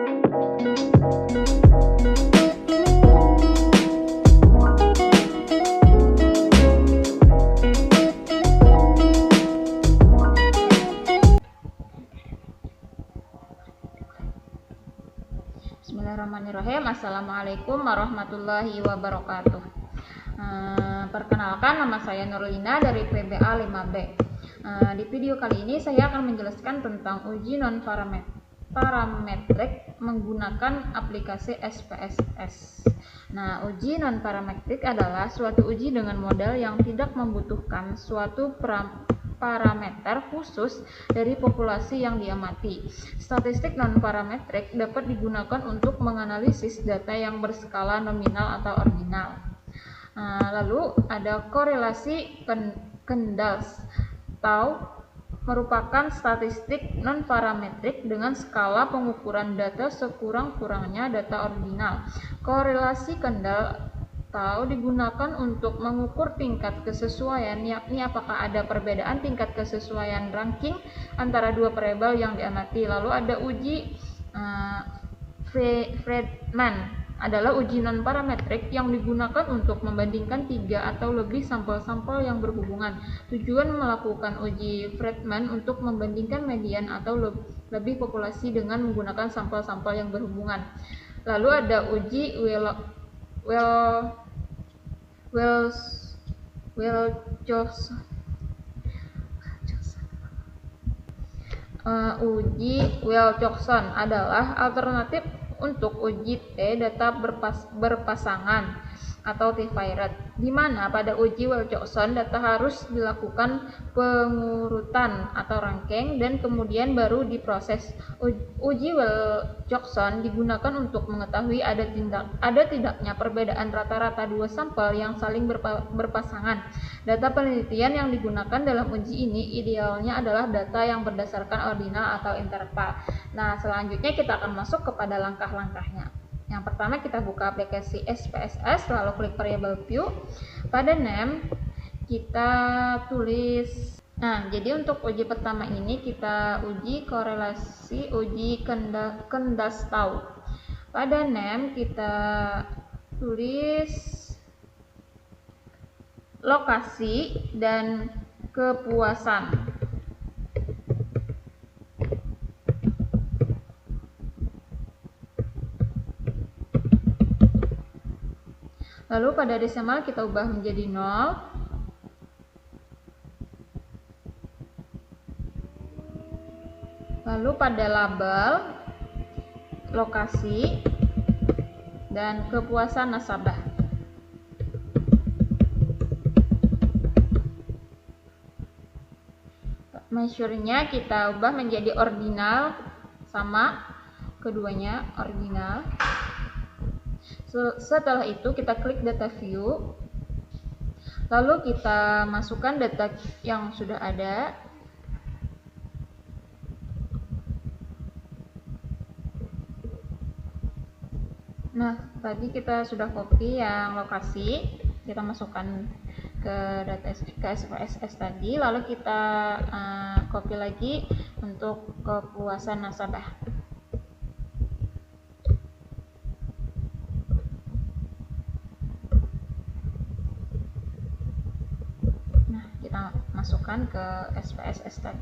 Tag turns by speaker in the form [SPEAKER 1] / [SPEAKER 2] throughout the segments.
[SPEAKER 1] Bismillahirrahmanirrahim. Assalamualaikum warahmatullahi wabarakatuh. Perkenalkan, nama saya Nurlina dari PBA 5B. Di video kali ini saya akan menjelaskan tentang uji non-parametrik menggunakan aplikasi SPSS. Nah, uji non-parametrik adalah suatu uji dengan model yang tidak membutuhkan suatu parameter khusus dari populasi yang diamati. Statistik non-parametrik dapat digunakan untuk menganalisis data yang berskala nominal atau ordinal. Lalu ada korelasi Kendall atau merupakan statistik non-parametrik dengan skala pengukuran data sekurang-kurangnya data ordinal. Korelasi Kendall digunakan untuk mengukur tingkat kesesuaian, yakni apakah ada perbedaan tingkat kesesuaian ranking antara dua variabel yang diamati. Lalu ada uji Friedman, adalah uji non-parametrik yang digunakan untuk membandingkan 3 atau lebih sampel-sampel yang berhubungan. Tujuan melakukan uji Friedman untuk membandingkan median atau lebih populasi dengan menggunakan sampel-sampel yang berhubungan. Lalu ada uji uji Wilcoxon adalah alternatif untuk uji T-data berpasangan atau T-variate, di mana pada uji Wilcoxon data harus dilakukan pengurutan atau ranking dan kemudian baru diproses. Uji Wilcoxon digunakan untuk mengetahui ada tidaknya perbedaan rata-rata dua sampel yang saling berpasangan. Data penelitian yang digunakan dalam uji ini idealnya adalah data yang berdasarkan ordinal atau interval. Nah, selanjutnya kita akan masuk kepada langkah-langkahnya. Yang pertama, kita buka aplikasi SPSS, lalu klik variable view. Pada name kita tulis, jadi untuk uji pertama ini kita uji korelasi uji Kendall. Pada name kita tulis lokasi dan kepuasan. Lalu pada desimal kita ubah menjadi 0. Lalu pada label, lokasi, dan kepuasan nasabah. Measure-nya kita ubah menjadi ordinal, sama keduanya ordinal. Setelah itu kita klik data view, lalu kita masukkan data yang sudah ada. Nah, tadi kita sudah copy yang lokasi, kita masukkan ke SPSS tadi, lalu kita copy lagi untuk kepuasan nasabah. Masukkan ke SPSS tadi.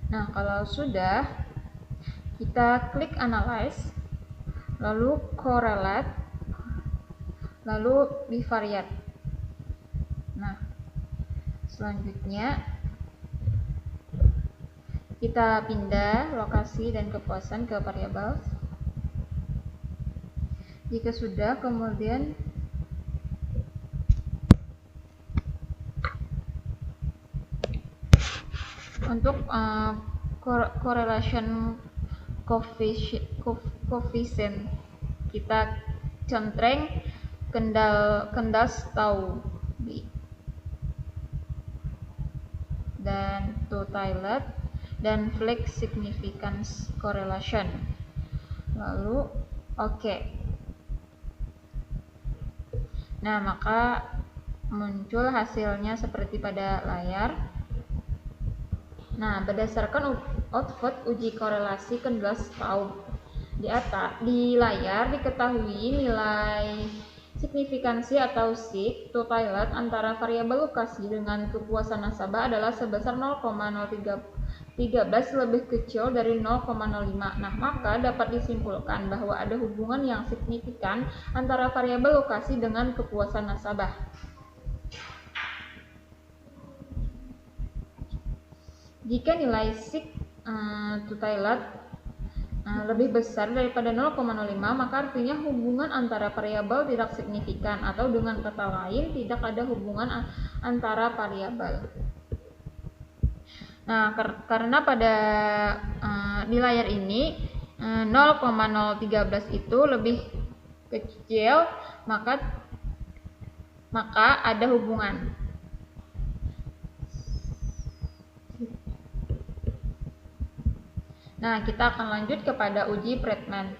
[SPEAKER 1] Nah, kalau sudah, kita klik analyze, lalu correlate, lalu bivariate. Nah, selanjutnya kita pindah lokasi dan kepuasan ke variable. Jika sudah, kemudian untuk correlation coefficient kita contreng Kendall dan totaled dan flex significance correlation, lalu oke. Nah, maka muncul hasilnya seperti pada layar. Nah, berdasarkan output uji korelasi kedua Staub di layar diketahui nilai signifikansi atau SIG to pilot antara variabel lokasi dengan kepuasan nasabah adalah sebesar 0,013 lebih kecil dari 0,05. Nah, maka dapat disimpulkan bahwa ada hubungan yang signifikan antara variabel lokasi dengan kepuasan nasabah. Jika nilai SIG to pilot lebih besar daripada 0,05, maka artinya hubungan antara variabel tidak signifikan, atau dengan kata lain tidak ada hubungan antara variabel. Nah, karena pada di layar ini 0,013 itu lebih kecil, maka ada hubungan. Nah, kita akan lanjut kepada uji Bradman.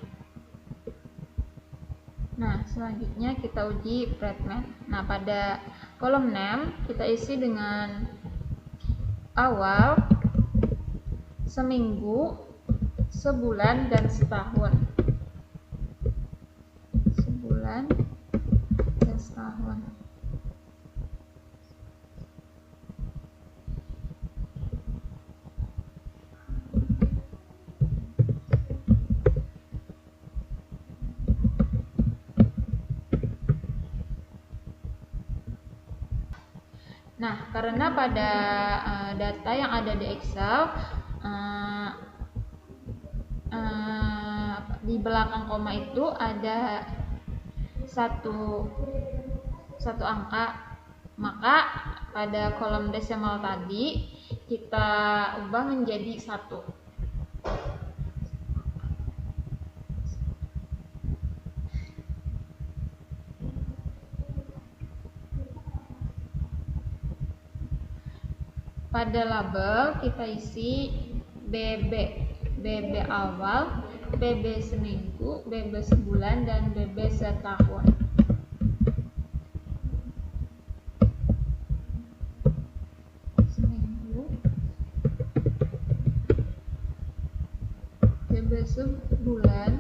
[SPEAKER 1] Nah, selanjutnya kita uji Bradman. Nah, pada kolom name kita isi dengan awal, seminggu, sebulan, dan setahun. Sebulan dan setahun. Nah, karena pada data yang ada di Excel di belakang koma itu ada satu angka, maka pada kolom desimal tadi kita ubah menjadi 1. Pada label kita isi BB awal, BB seminggu, BB sebulan, dan BB setahun. Seminggu, BB sebulan,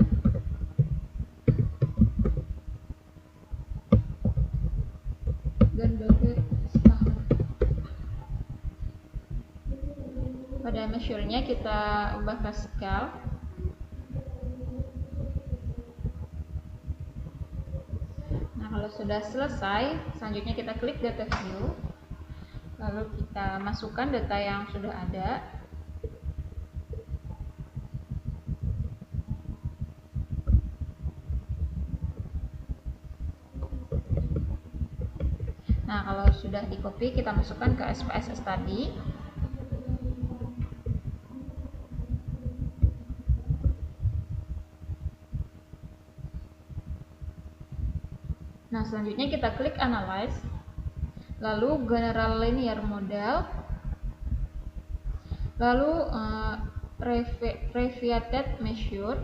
[SPEAKER 1] dan BB setahun. Pada measure-nya kita ubah ke scale. Nah, kalau sudah selesai, selanjutnya kita klik data view, lalu kita masukkan data yang sudah ada. Nah, kalau sudah di copy, kita masukkan ke SPSS tadi. Nah, selanjutnya kita klik Analyze, lalu General Linear Model, lalu Reviated Measure,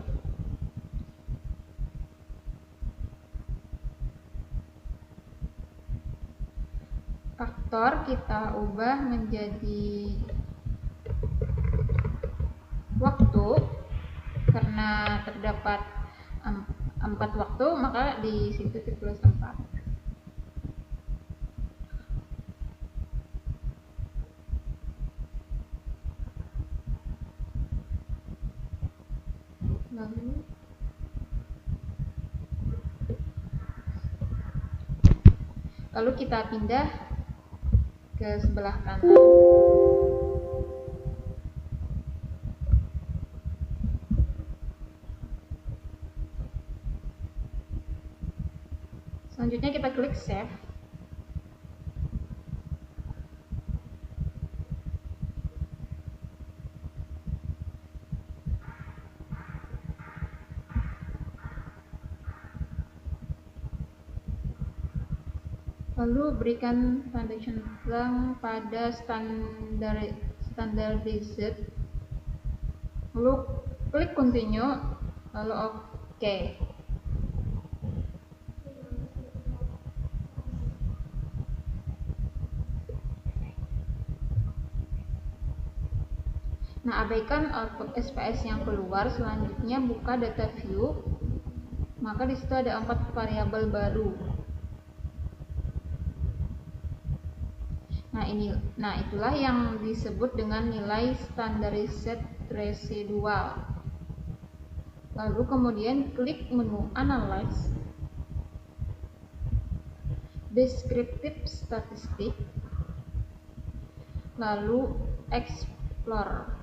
[SPEAKER 1] faktor kita ubah menjadi waktu, karena terdapat 4 waktu, maka di situ ditulis 4. Lalu kita pindah ke sebelah kanan. Selanjutnya kita klik Save. Lalu berikan foundation blank pada standardized. Lalu klik continue, lalu OK. Nah, abaikan output SPSS yang keluar. Selanjutnya buka data view. Maka di situ ada 4 variabel baru. Nah, itulah yang disebut dengan nilai standardized residual. Lalu kemudian klik menu Analyze, Descriptive Statistics, lalu Explore.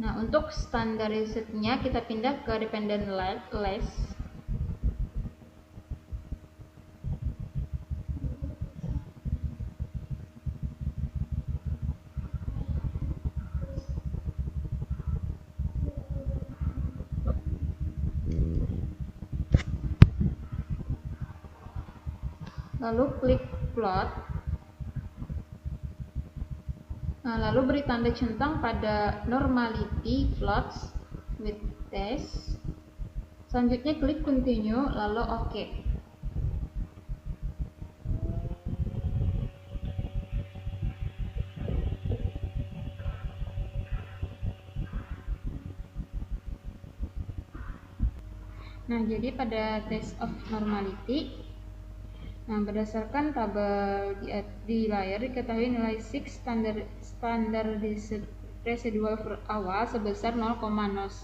[SPEAKER 1] Nah, untuk standardized-nya kita pindah ke dependent list. Lalu klik plot. Nah, lalu beri tanda centang pada normality plots with test. Selanjutnya klik continue, lalu OK. Nah, jadi pada test of normality, berdasarkan tabel di layar diketahui nilai 6 standardized residual per awal sebesar 0,011,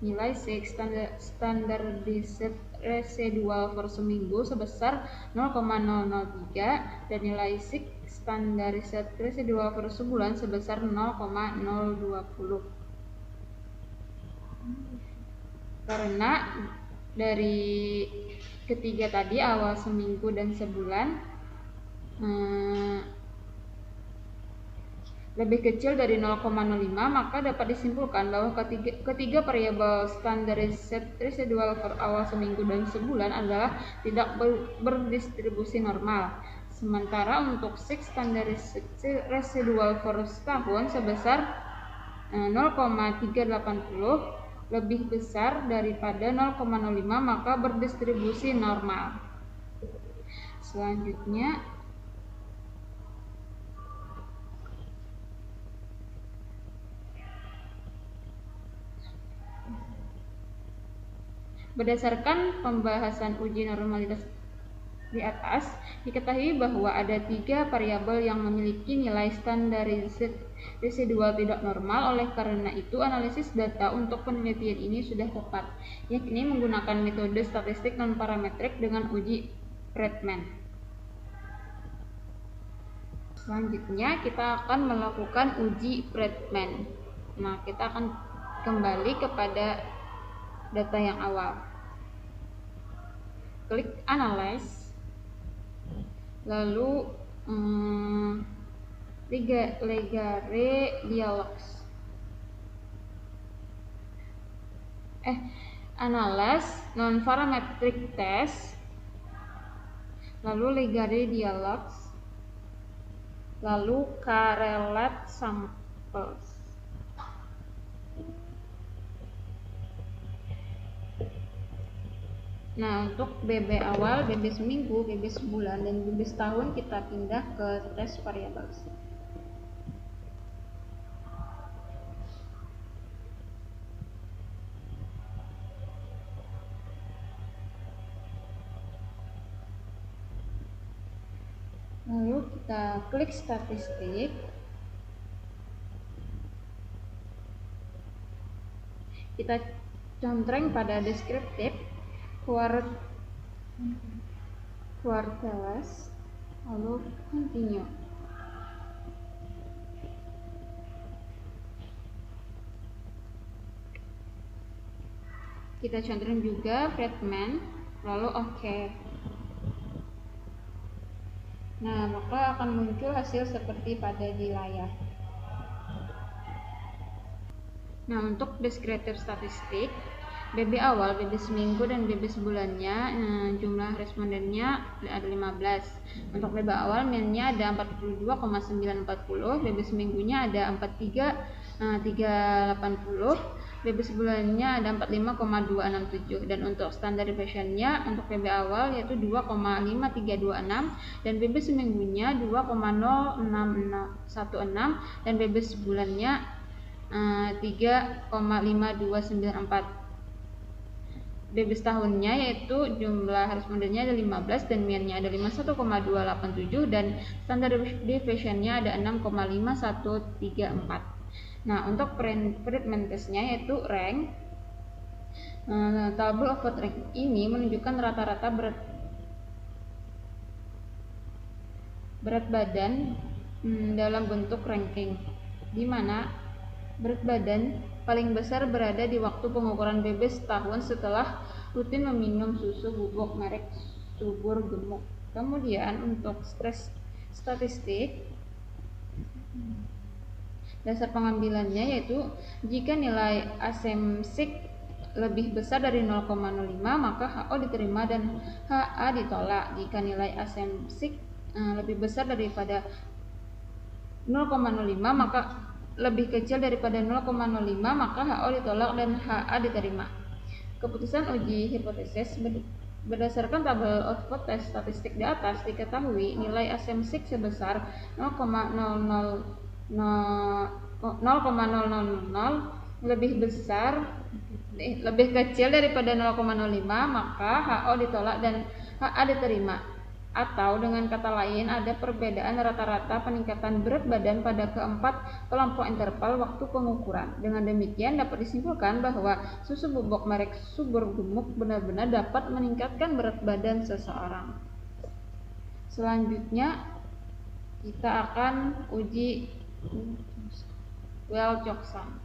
[SPEAKER 1] nilai 6 standardized residual per seminggu sebesar 0,003, dan nilai 6 standardized residual per sebulan sebesar 0,020. Karena dari ketiga tadi, awal, seminggu, dan sebulan, lebih kecil dari 0,05, maka dapat disimpulkan bahwa ketiga variabel standardized residual per awal, seminggu, dan sebulan adalah tidak berdistribusi normal. Sementara untuk 6 standardized residual per setahun sebesar 0,380 lebih besar daripada 0,05, maka berdistribusi normal. Selanjutnya berdasarkan pembahasan uji normalitas di atas, diketahui bahwa ada 3 variabel yang memiliki nilai standardized residual tidak normal. Oleh karena itu, analisis data untuk penelitian ini sudah tepat, yakni menggunakan metode statistik non-parametrik dengan uji Bradman. Selanjutnya kita akan melakukan uji Bradman. Nah, kita akan kembali kepada data yang awal. Klik Analyze, lalu Legare Dialogs, Analyze non-parametric test, lalu Legare Dialogs, lalu Correlate samples. Nah, untuk BB awal, BB seminggu, BB sebulan, dan BB setahun kita pindah ke test variables. Lalu kita klik statistik. Kita contreng pada deskriptif, quartiles, lalu continue. Kita contreng juga Bradman, lalu OK. Nah, maka akan muncul hasil seperti pada di layar. Nah, untuk deskriptif statistik, BB awal, BB seminggu, dan BB sebulannya, jumlah respondennya ada 15. Untuk BB awal, minnya ada 42,940, BB seminggunya ada 43,9 380, BB sebulannya ada 45,267, dan untuk standar deviation-nya untuk BB awal yaitu 2,5326 dan BB seminggunya 2,0616 dan BB sebulannya 3,5294. BB setahunnya yaitu jumlah harus modalnya ada 15 dan MIAN-nya ada 51,287 dan standar deviation-nya ada 6,5134. Nah, untuk treatment test-nya yaitu rank. Table of rank ini menunjukkan rata-rata berat badan dalam bentuk ranking, di mana berat badan paling besar berada di waktu pengukuran BB setahun setelah rutin meminum susu bubuk merek subur gemuk. Kemudian untuk stres statistik, dasar pengambilannya yaitu jika nilai asemsik lebih besar dari 0,05 maka HO diterima dan HA ditolak. Jika nilai asemsik lebih besar daripada 0,05 maka lebih kecil daripada 0,05 maka HO ditolak dan HA diterima. Keputusan uji hipotesis berdasarkan tabel output tes statistik di atas diketahui nilai asemsik sebesar 0,000 lebih kecil daripada 0,05 maka HO ditolak dan HA diterima. Atau dengan kata lain ada perbedaan rata-rata peningkatan berat badan pada keempat kelompok interval waktu pengukuran. Dengan demikian dapat disimpulkan bahwa susu bubuk merek subur gemuk benar-benar dapat meningkatkan berat badan seseorang. Selanjutnya kita akan uji Well-Jokson.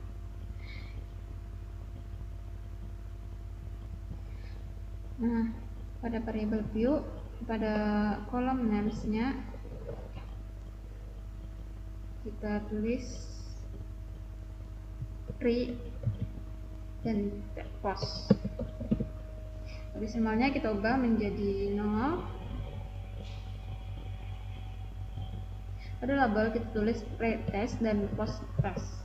[SPEAKER 1] Nah, pada variable view pada kolom names-nya kita tulis pre dan post. Desimalnya kita ubah menjadi 0. Pada label kita tulis pre-test dan post-test.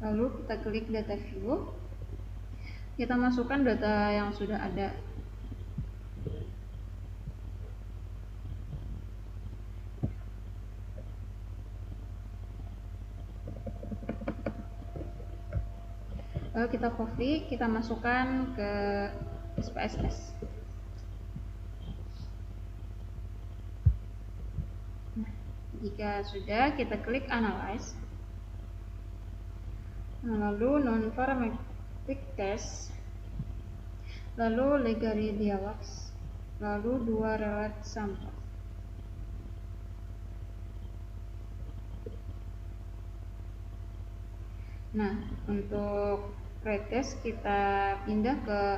[SPEAKER 1] Lalu kita klik data view, kita masukkan data yang sudah ada. Lalu kita copy, kita masukkan ke SPSS. Nah, jika sudah, kita klik analyze. Lalu non-parametric test, lalu Legare dialogs, lalu 2 relate sampel. Nah, untuk pretest kita pindah ke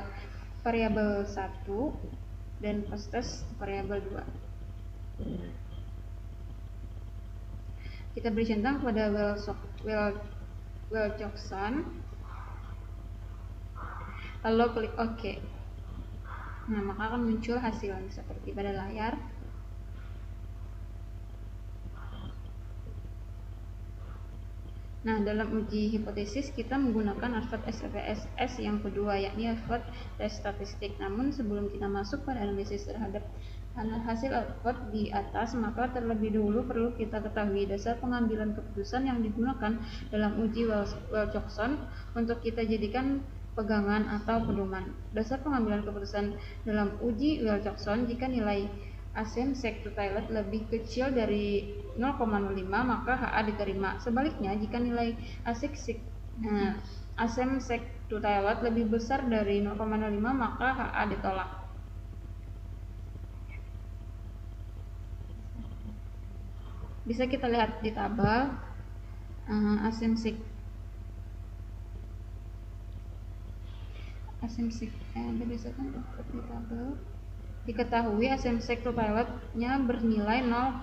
[SPEAKER 1] variabel 1 dan post-test variabel 2. Kita beri centang kepada Well-Jokson, lalu klik OK. Nah, maka akan muncul hasilnya seperti pada layar. Nah, dalam uji hipotesis kita menggunakan output SPSS yang kedua, yakni output tes statistik. Namun sebelum kita masuk pada analisis terhadap hasil output di atas, maka terlebih dahulu perlu kita ketahui dasar pengambilan keputusan yang digunakan dalam uji Well-Jokson untuk kita jadikan pegangan atau pedoman. Dasar pengambilan keputusan dalam uji Well-Jokson, jika nilai asemsik to toilet lebih kecil dari 0,05 maka HA diterima. Sebaliknya, jika nilai asemsik to toilet lebih besar dari 0,05 maka HA ditolak. Bisa kita lihat di tabel asemsik berdasarkan di tabel diketahui asemsik to toilet-nya bernilai 0,000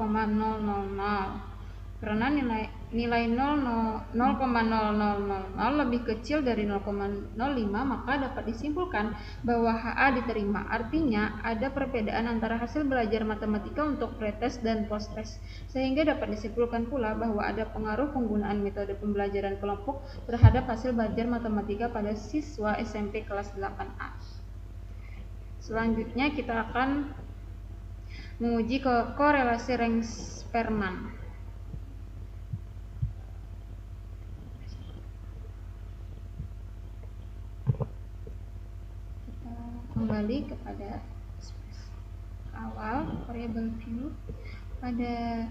[SPEAKER 1] karena nilai nilai 0,0000 lebih kecil dari 0,05, maka dapat disimpulkan bahwa HA diterima. Artinya ada perbedaan antara hasil belajar matematika untuk pretest dan posttest, sehingga dapat disimpulkan pula bahwa ada pengaruh penggunaan metode pembelajaran kelompok terhadap hasil belajar matematika pada siswa SMP kelas 8A. Selanjutnya kita akan menguji korelasi Reng-Spearman. Kembali kepada awal variable Q. Pada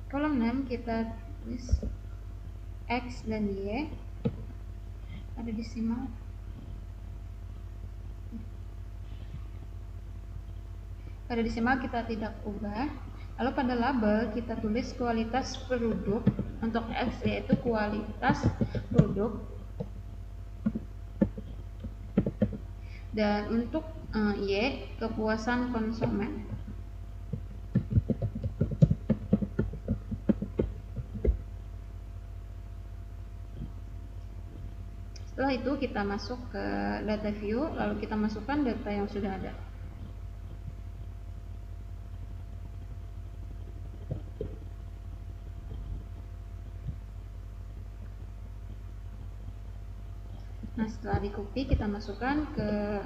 [SPEAKER 1] kolom 6 kita tulis X dan Y. Ada desimal. Pada desimal kita tidak ubah. Lalu pada label kita tulis kualitas produk. Untuk X yaitu kualitas produk. Dan untuk Y kepuasan konsumen. Setelah itu kita masuk ke data view, lalu kita masukkan data yang sudah ada. Nah, setelah di copy kita masukkan ke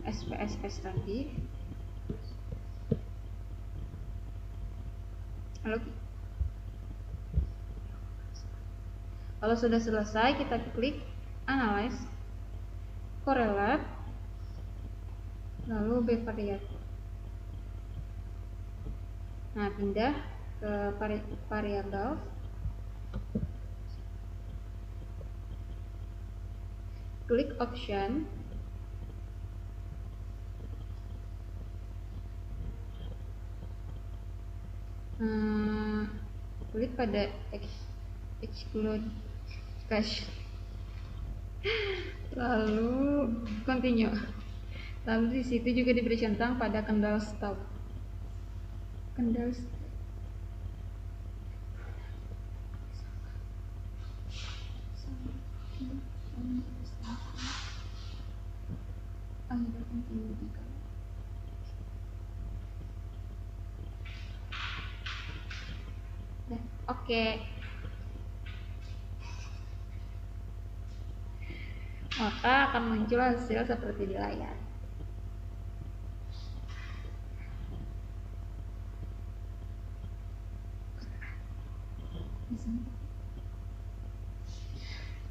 [SPEAKER 1] SPSS tadi. Kalau sudah selesai kita klik analyze, correlate, lalu bivariate. Nah, pindah ke variable. Klik option, klik pada exclude cache, lalu continue. Lalu di situ juga diberi centang pada kendal stop. Oke. Maka akan muncul hasil seperti di layar.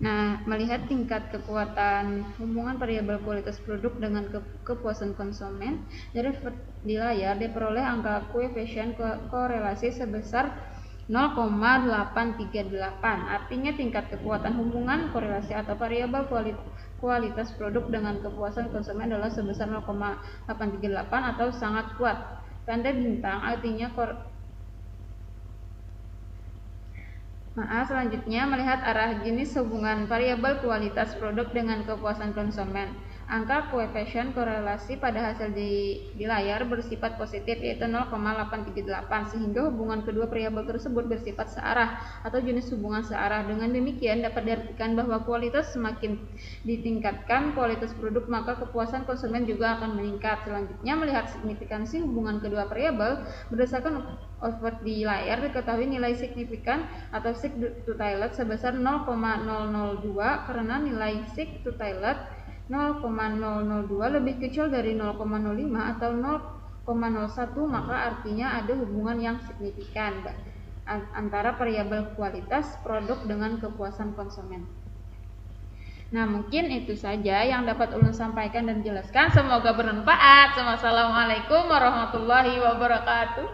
[SPEAKER 1] Nah, melihat tingkat kekuatan hubungan variabel kualitas produk dengan kepuasan konsumen dari di layar diperoleh angka koefisien korelasi sebesar 0,838. Artinya tingkat kekuatan hubungan korelasi atau variabel kualitas produk dengan kepuasan konsumen adalah sebesar 0,838 atau sangat kuat. Tanda bintang artinya selanjutnya melihat arah jenis hubungan variabel kualitas produk dengan kepuasan konsumen. Angka koefisien korelasi pada hasil di layar bersifat positif yaitu 0,838 sehingga hubungan kedua variabel tersebut bersifat searah atau jenis hubungan searah. Dengan demikian dapat diartikan bahwa kualitas semakin ditingkatkan kualitas produk maka kepuasan konsumen juga akan meningkat. Selanjutnya melihat signifikansi hubungan kedua variabel berdasarkan output di layar diketahui nilai signifikan atau sig to tilde sebesar 0,002 karena nilai sig to tilde 0,002 lebih kecil dari 0,05 atau 0,01 maka artinya ada hubungan yang signifikan antara variabel kualitas produk dengan kepuasan konsumen. Nah, mungkin itu saja yang dapat ulun sampaikan dan jelaskan. Semoga bermanfaat. Wassalamualaikum warahmatullahi wabarakatuh.